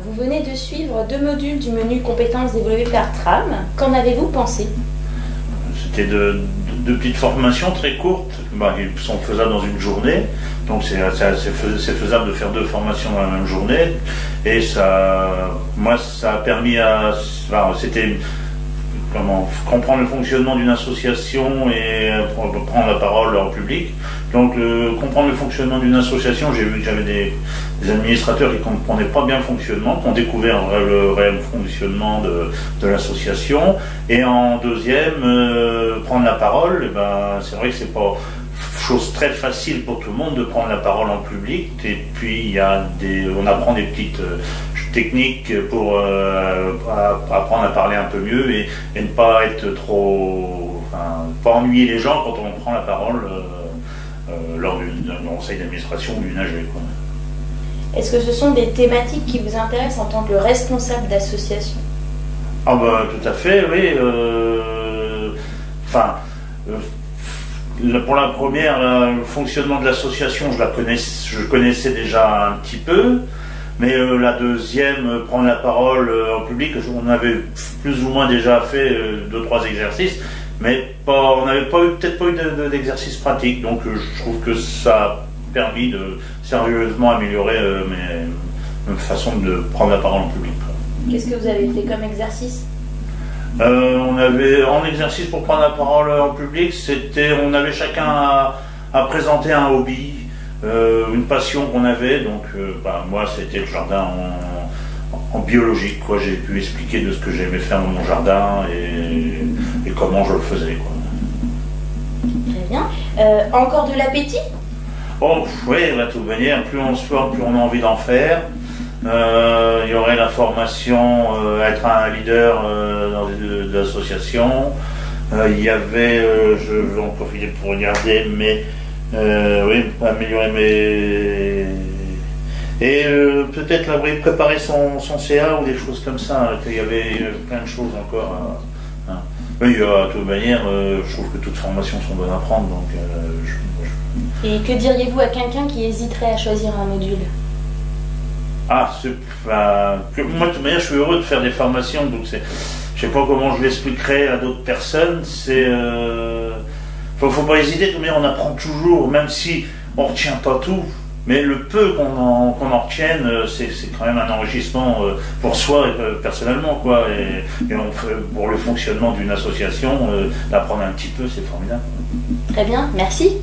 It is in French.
vous venez de suivre 2 modules du menu compétences développées par Tram. Qu'en avez-vous pensé? C'était de petites formations très courtes, qui sont faisables dans une journée. Donc c'est faisable de faire 2 formations dans la même journée. Et moi, ça a permis c'était comprendre le fonctionnement d'une association et prendre la parole en public. Donc comprendre le fonctionnement d'une association, j'ai vu que j'avais des administrateurs qui ne comprenaient pas bien le fonctionnement, qui ont découvert le réel fonctionnement de l'association. Et en deuxième, prendre la parole, c'est vrai que c'est pas chose très facile pour tout le monde de prendre la parole en public. Et puis on apprend des petites techniques pour apprendre à parler un peu mieux et ne pas être pas ennuyer les gens quand on prend la parole lors d'un conseil d'administration ou d'une AG. Est-ce que ce sont des thématiques qui vous intéressent en tant que responsable d'association? Tout à fait, oui. Pour la première, le fonctionnement de l'association, je connaissais déjà un petit peu. Mais la deuxième, prendre la parole en public, on avait plus ou moins déjà fait 2-3 exercices, mais on n'avait peut-être pas eu d'exercice pratique. Donc je trouve que ça a permis de sérieusement améliorer ma façon de prendre la parole en public. Qu'est-ce que vous avez fait comme exercice? On avait en exercice pour prendre la parole en public, on avait chacun à présenter un hobby. Une passion qu'on avait, donc moi c'était le jardin en biologique, j'ai pu expliquer de ce que j'aimais faire dans mon jardin et comment je le faisais, Très bien. Encore de l'appétit? Oui, de toute manière, plus on se forme, plus on a envie d'en faire. Il y aurait la formation, être un leader dans l'association. Il y avait, je vais en profiter pour regarder, mais améliorer et peut-être préparer son CA ou des choses comme ça. Il y avait plein de choses encore. Mais de toute manière, je trouve que toutes formations sont bonnes à prendre. Donc, Et que diriez-vous à quelqu'un qui hésiterait à choisir un module? Moi, de toute manière, je suis heureux de faire des formations. Donc je sais pas comment je l'expliquerai à d'autres personnes. Faut pas hésiter, de toute manière, on apprend toujours, même si on ne retient pas tout, mais le peu qu'on en retienne, c'est quand même un enrichissement pour soi personnellement, et pour le fonctionnement d'une association, d'apprendre un petit peu, c'est formidable. Très bien, merci.